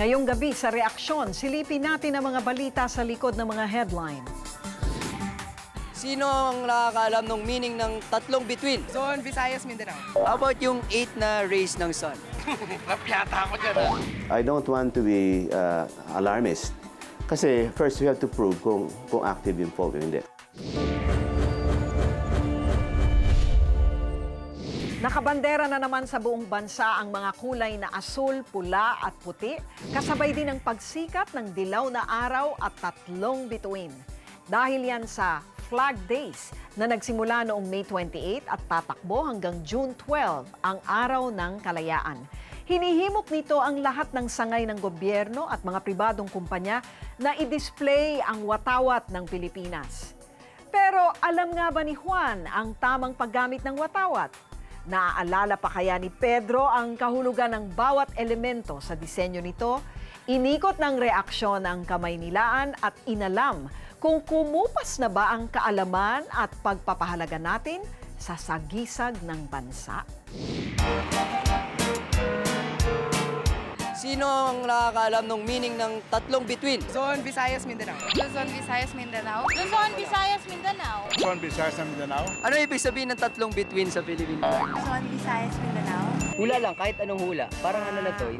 Ngayong gabi sa Reaksyon, silipin natin ang mga balita sa likod ng mga headline. Sino ang nakakaalam ng meaning ng tatlong bituin? Luzon, Visayas, Mindanao. How about yung 8 na rays ng sun? Napyata ako dyan. I don't want to be alarmist. Kasi first we have to prove kung active yung fault o hindi. Nakabandera na naman sa buong bansa ang mga kulay na asul, pula at puti, kasabay din ang pagsikat ng dilaw na araw at tatlong bituin. Dahil yan sa Flag Days na nagsimula noong May 28 at tatakbo hanggang June 12 ang Araw ng Kalayaan. Hinihimok nito ang lahat ng sangay ng gobyerno at mga pribadong kumpanya na i-display ang watawat ng Pilipinas. Pero alam nga ba ni Juan ang tamang paggamit ng watawat? Naaalala pa kaya ni Pedro ang kahulugan ng bawat elemento sa disenyo nito? Inikot ng reaksyon ang Kamaynilaan at inalam kung kumupas na ba ang kaalaman at pagpapahalaga natin sa sagisag ng bansa. Sino ang nakakaalam ng meaning ng tatlong bituin? Luzon, Visayas, Mindanao. Luzon, Visayas, Mindanao. Luzon, Visayas, Mindanao. Luzon, Visayas, Mindanao. Ano ibig sabihin ng tatlong bituin sa Philippine flag? Luzon, Visayas, Mindanao. Hula lang, kahit anong hula. Parang ano na to?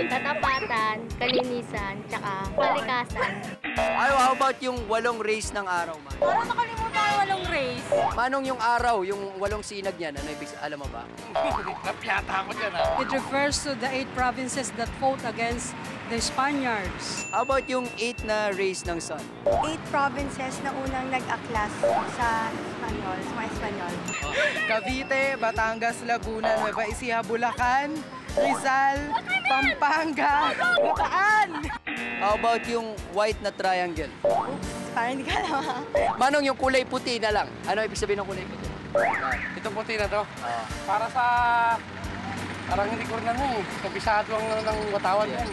Katapatan, kalinisan, tsaka kalikasan. Ay, how about yung 8 rays ng araw, man? Parang nakalimutan yung 8 rays. Manong yung araw, yung 8 sinag niyan, ano ibig alam mo ba? Napyata ako dyan. It refers to the 8 provinces that fought against the Spaniards. How about yung 8 na rays ng sun? 8 provinces na unang nag-aklas sa Espanyol, sa mga Espanyol. Cavite, Batangas, Laguna, Nueva Ecija, Bulacan, Rizal, Pampanga, Bataan. How about yung white na triangle? Oops, parang hindi ka alam. Manong yung kulay puti na lang. Ano ibig sabihin ng kulay puti? Itong puti na to, para sa... Parang hindi ko rin kabisado ng watawan yan.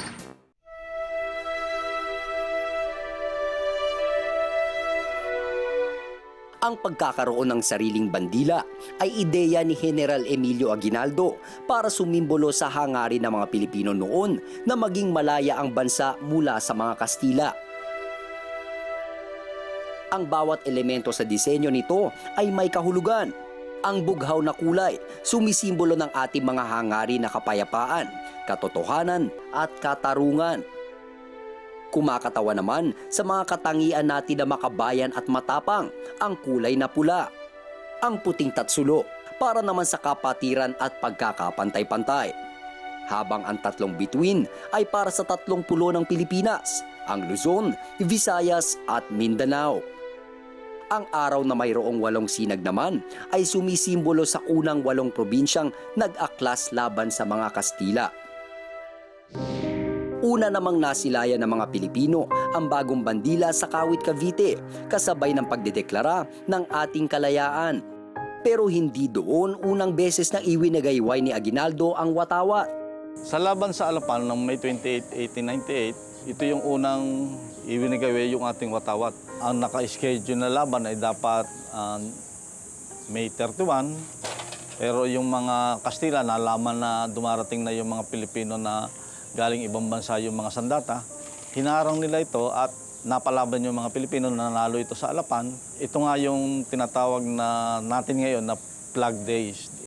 Ang pagkakaroon ng sariling bandila ay ideya ni General Emilio Aguinaldo para sumimbolo sa hangarin ng mga Pilipino noon na maging malaya ang bansa mula sa mga Kastila. Ang bawat elemento sa disenyo nito ay may kahulugan. Ang bughaw na kulay, sumisimbolo ng ating mga hangarin na kapayapaan, katotohanan at katarungan. Kumakatawa naman sa mga katangian natin na makabayan at matapang, ang kulay na pula. Ang puting tatsulo, para naman sa kapatiran at pagkakapantay-pantay. Habang ang tatlong bituin ay para sa 30 pulo ng Pilipinas, ang Luzon, Visayas at Mindanao. Ang araw na mayroong 8 sinag naman ay sumisimbolo sa unang 8 probinsyang nag-aklas laban sa mga Kastila. Una namang nasilayan ng mga Pilipino ang bagong bandila sa Kawit, Cavite, kasabay ng pagdedeklara ng ating kalayaan. Pero hindi doon unang beses na iwinagayway ni Aguinaldo ang watawat. Sa laban sa Alapan ng May 28, 1898, ito yung unang iwinagayway yung ating watawat. Ang naka-schedule na laban ay dapat May 31, pero yung mga Kastila nalaman na dumarating na yung mga Pilipino na galing ibang bansa yung mga sandata, hinarang nila ito at napalaban yung mga Pilipino na nanalo ito sa Alapan. Ito nga yung tinatawag na natin ngayon na Flag Days.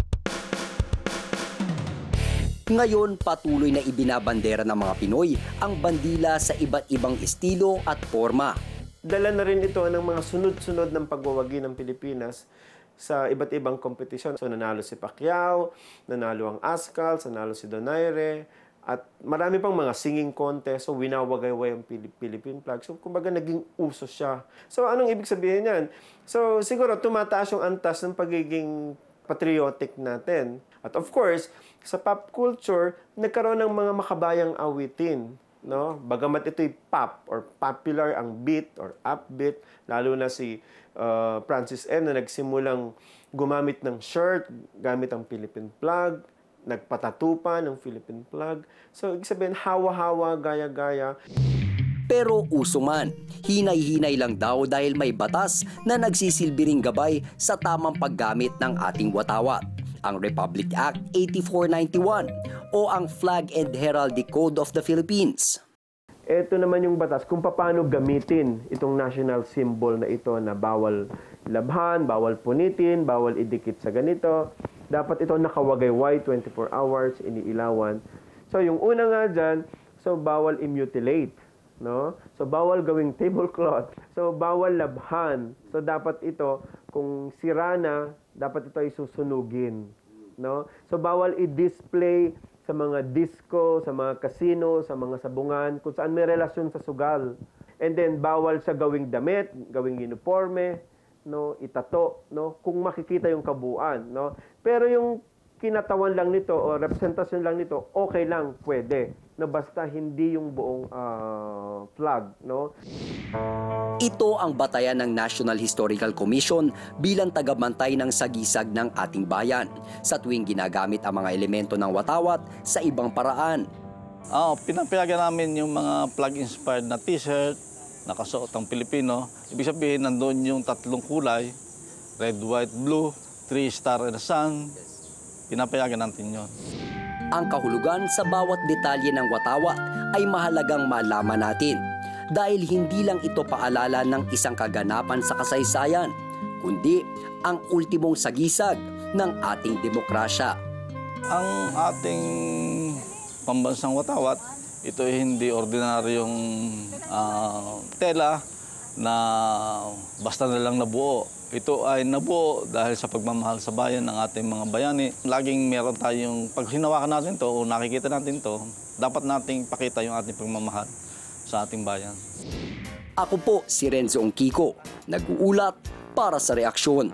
Ngayon, patuloy na ibinabandera ng mga Pinoy ang bandila sa iba't ibang estilo at forma. Dala na rin ito ng mga sunod-sunod ng pagwawagi ng Pilipinas sa iba't ibang kompetisyon. So nanalo si Pacquiao, nanalo ang Ascals, nanalo si Donaire, at marami pang mga singing contest, so winawagayway ang Philippine flag. So kumbaga naging uso siya. So anong ibig sabihin yan? So siguro tumataas yung antas ng pagiging patriotic natin. At of course, sa pop culture, nagkaroon ng mga makabayang awitin. No? Bagamat ito'y pop or popular ang beat or upbeat, lalo na si Francis M. na nagsimulang gumamit ng shirt, gamit ang Philippine flag, nagpatatupa ng Philippine flag. So, ibig sabihin, hawa-hawa, gaya-gaya. Pero uso man, hinay-hinay lang daw dahil may batas na nagsisilbing gabay sa tamang paggamit ng ating watawat, ang Republic Act 8491 o ang Flag and Heraldic Code of the Philippines. Ito naman yung batas kung paano gamitin itong national symbol na ito na bawal labhan, bawal punitin, bawal idikit sa ganito. Dapat ito nakawagayway 24 hours, iniilawan. So yung una nga dyan, so bawal i-mutilate. No? So bawal gawing tablecloth. So bawal labhan. So dapat ito, kung sira na, dapat ito ay susunugin. No? So bawal i-display sa mga disco, sa mga casino, sa mga sabungan, kung saan may relasyon sa sugal. And then bawal sa gawing damit, gawing uniforme, no, itato, no, kung makikita yung kabuuan, no. Pero yung kinatawan lang nito o representasyon lang nito, okay lang, pwede. No, basta hindi yung buong flag, no. Ito ang batayan ng National Historical Commission bilang tagabantay ng sagisag ng ating bayan sa tuwing ginagamit ang mga elemento ng watawat sa ibang paraan. Pinapayagan namin yung mga flag-inspired na t-shirt, nakasuot ang Pilipino. Ibig sabihin, nandoon yung 3 kulay, red, white, blue, 3 star and sun. Pinapayagan natin yon. Ang kahulugan sa bawat detalye ng watawat ay mahalagang malaman natin dahil hindi lang ito paalala ng isang kaganapan sa kasaysayan, kundi ang ultimong sagisag ng ating demokrasya. Ang ating pambansang watawat, ito ay hindi ordinaryong tela na basta na lang nabuo. Ito ay nabuo dahil sa pagmamahal sa bayan ng ating mga bayani. Laging meron tayong, pag hinawakan natin to o nakikita natin to, dapat nating pakita yung ating pagmamahal sa ating bayan. Ako po si Renzo Kiko, nag-uulat para sa Reaksyon.